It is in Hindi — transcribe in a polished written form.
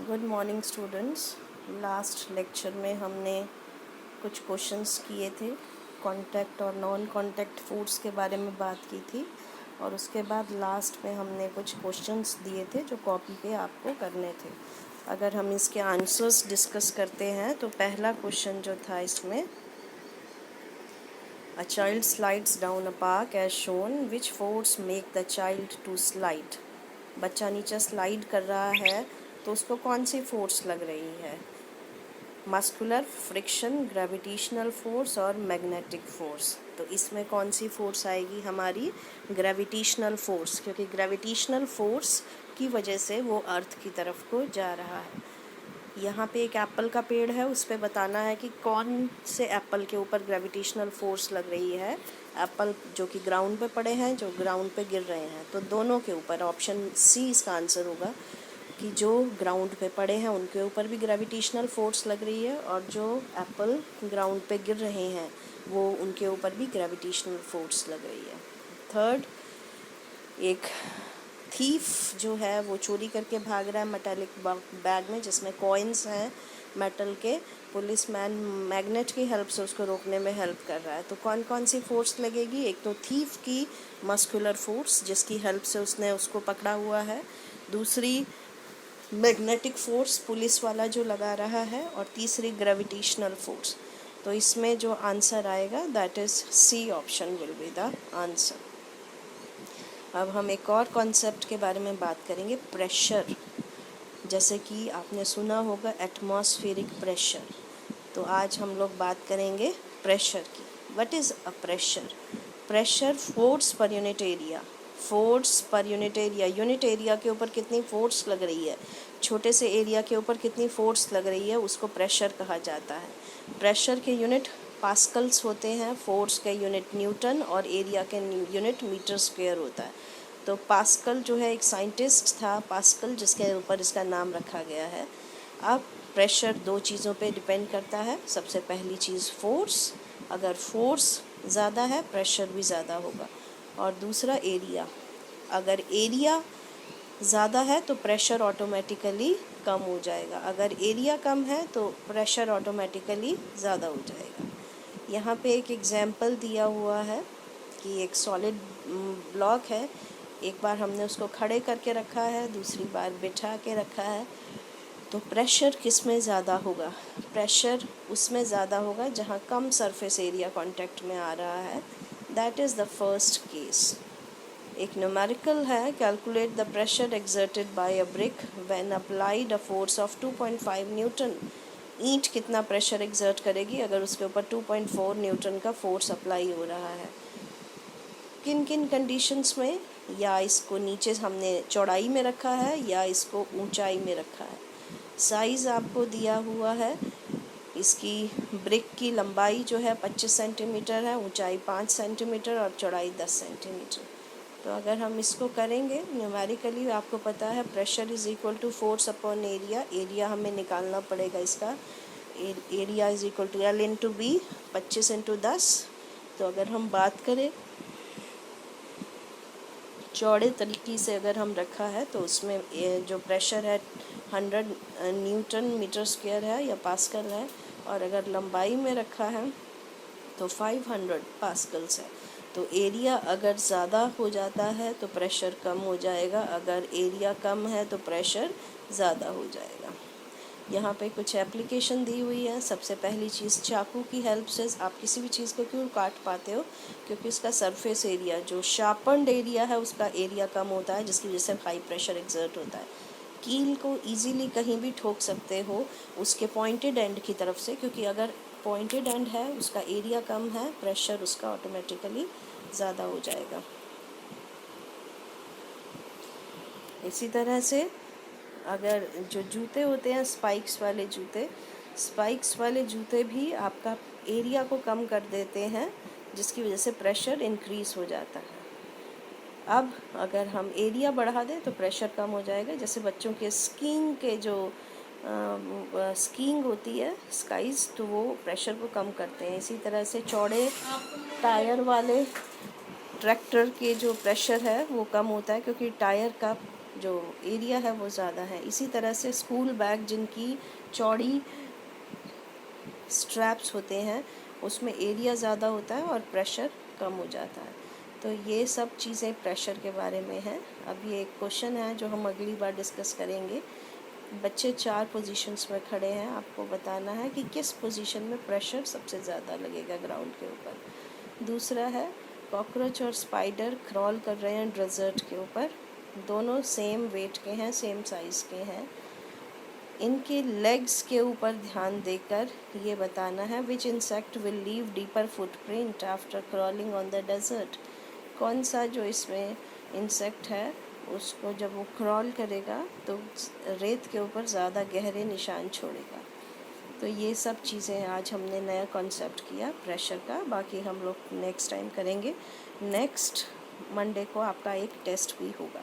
Good morning students. Last lecture में हमने कुछ क्वेश्चंस किए थे, कांटेक्ट और नॉन कांटेक्ट फूड्स के बारे में बात की थी, और उसके बाद लास्ट में हमने कुछ क्वेश्चंस दिए थे जो कॉपी पे आपको करने थे। अगर हम इसके आंसर्स डिस्कस करते हैं तो पहला क्वेश्चन जो था इसमें, a child slides down a park as shown, which force make the child to slide. बच्चा नीचे स्लाइड कर रहा है तो उसको कौन सी फोर्स लग रही है? मस्कुलर, फ्रिक्शन, ग्रेविटेशनल फोर्स और मैग्नेटिक फोर्स। तो इसमें कौन सी फोर्स आएगी? हमारी ग्रेविटेशनल फोर्स, क्योंकि ग्रेविटेशनल फोर्स की वजह से वो अर्थ की तरफ को जा रहा है। यहाँ पे एक एप्पल का पेड़ है, उस पर बताना है कि कौन से एप्पल के ऊपर ग्रेविटेशनल फोर्स लग रही है। एप्पल जो कि ग्राउंड पे पड़े हैं, जो ग्राउंड पे गिर रहे हैं, तो दोनों के ऊपर। ऑप्शन सी इसका आंसर होगा कि जो ग्राउंड पे पड़े हैं उनके ऊपर भी ग्रेविटेशनल फोर्स लग रही है, और जो एप्पल ग्राउंड पे गिर रहे हैं वो उनके ऊपर भी ग्रेविटेशनल फोर्स लग रही है। थर्ड, एक थीफ जो है वो चोरी करके भाग रहा है मेटालिक बैग में जिसमें कॉइन्स हैं मेटल के। पुलिसमैन मैग्नेट की हेल्प से उसको रोकने में हेल्प कर रहा है। तो कौन कौन सी फोर्स लगेगी? एक तो थीफ की मस्कुलर फोर्स जिसकी हेल्प से उसने उसको पकड़ा हुआ है, दूसरी मैग्नेटिक फोर्स पुलिस वाला जो लगा रहा है, और तीसरी ग्रेविटेशनल फोर्स। तो इसमें जो आंसर आएगा that is C option will be the answer. अब हम एक और कॉन्सेप्ट के बारे में बात करेंगे, प्रेशर। जैसे कि आपने सुना होगा एटमॉस्फेरिक प्रेशर, तो आज हम लोग बात करेंगे प्रेशर की। What is a pressure? Pressure force per unit area. Force per unit area, unit area के ऊपर कितनी फोर्स लग रही है, छोटे से एरिया के ऊपर कितनी फोर्स लग रही है, उसको प्रेशर कहा जाता है। प्रेशर के यूनिट पास्कल्स होते हैं, फोर्स के यूनिट न्यूटन, और एरिया के यूनिट मीटर स्क्वायर होता है। तो पास्कल जो है एक साइंटिस्ट था, पास्कल, जिसके ऊपर इसका नाम रखा गया है। अब प्रेशर दो चीज़ों पे डिपेंड करता है। सबसे पहली चीज़ फोर्स, अगर फोर्स ज़्यादा है प्रेशर भी ज़्यादा होगा, और दूसरा एरिया, अगर एरिया ज़्यादा है तो प्रेशर ऑटोमेटिकली कम हो जाएगा, अगर एरिया कम है तो प्रेशर ऑटोमेटिकली ज़्यादा हो जाएगा। यहाँ पे एक एग्जाम्पल दिया हुआ है कि एक सॉलिड ब्लॉक है, एक बार हमने उसको खड़े करके रखा है, दूसरी बार बिठा के रखा है, तो प्रेशर किस में ज़्यादा होगा? प्रेशर उसमें ज़्यादा होगा जहाँ कम सरफेस एरिया कांटेक्ट में आ रहा है। That is the first case. एक न्यूमेरिकल है, calculate the pressure exerted by a brick when applied a force of 2.5 Newton. ईंट कितना प्रेशर एक्सर्ट करेगी अगर उसके ऊपर 2.4 न्यूटन का फोर्स अप्लाई हो रहा है? किन किन कंडीशंस में? या इसको नीचे हमने चौड़ाई में रखा है या इसको ऊंचाई में रखा है। साइज़ आपको दिया हुआ है, इसकी ब्रिक की लंबाई जो है 25 सेंटीमीटर है, ऊंचाई 5 सेंटीमीटर और चौड़ाई 10 सेंटीमीटर। तो अगर हम इसको करेंगे न्यूमेरिकली, आपको पता है pressure is equal to force upon area. Area हमें निकालना पड़ेगा इसका, area is equal to L into B, 25 into 10। तो अगर हम बात करें चौड़े तरीके से अगर हम रखा है तो उसमें जो प्रेशर है 100 न्यूटन मीटर स्क्वायर है या पास्कल है, और अगर लंबाई में रखा है तो 500 पास्कल्स है। तो एरिया अगर ज़्यादा हो जाता है तो प्रेशर कम हो जाएगा, अगर एरिया कम है तो प्रेशर ज़्यादा हो जाएगा। यहाँ पे कुछ एप्लीकेशन दी हुई है। सबसे पहली चीज़, चाकू की हेल्प से आप किसी भी चीज़ को क्यों काट पाते हो? क्योंकि उसका सरफेस एरिया, जो शार्पन्ड एरिया है, उसका एरिया कम होता है, जिसकी वजह से हाई प्रेशर एक्सर्ट होता है। कील को इजीली कहीं भी ठोक सकते हो उसके पॉइंटेड एंड की तरफ से, क्योंकि अगर पॉइंटेड एंड है उसका एरिया कम है, प्रेशर उसका ऑटोमेटिकली ज़्यादा हो जाएगा। इसी तरह से अगर जो जूते होते हैं स्पाइक्स वाले जूते भी आपका एरिया को कम कर देते हैं, जिसकी वजह से प्रेशर इंक्रीज़ हो जाता है। अब अगर हम एरिया बढ़ा दें तो प्रेशर कम हो जाएगा। जैसे बच्चों के स्कीइंग के जो स्कीइंग होती है, स्काइज, तो वो प्रेशर को कम करते हैं। इसी तरह से चौड़े टायर वाले ट्रैक्टर के जो प्रेशर है वो कम होता है, क्योंकि टायर का जो एरिया है वो ज़्यादा है। इसी तरह से स्कूल बैग जिनकी चौड़ी स्ट्रैप्स होते हैं उसमें एरिया ज़्यादा होता है और प्रेशर कम हो जाता है। तो ये सब चीज़ें प्रेशर के बारे में हैं। अब ये एक क्वेश्चन है जो हम अगली बार डिस्कस करेंगे। बच्चे 4 पोजीशंस में खड़े हैं, आपको बताना है कि किस पोजीशन में प्रेशर सबसे ज़्यादा लगेगा ग्राउंड के ऊपर। दूसरा है कॉकरोच और स्पाइडर क्रॉल कर रहे हैं डेजर्ट के ऊपर, दोनों सेम वेट के हैं, सेम साइज़ के हैं। इनके लेग्स के ऊपर ध्यान देकर ये बताना है which insect will leave deeper footprint after crawling on the desert. कौन सा जो इसमें इंसेक्ट है उसको जब वो क्रॉल करेगा तो रेत के ऊपर ज़्यादा गहरे निशान छोड़ेगा। तो ये सब चीज़ें आज हमने नया कॉन्सेप्ट किया प्रेशर का। बाकी हम लोग नेक्स्ट टाइम करेंगे। नेक्स्ट मंडे को आपका एक टेस्ट भी होगा।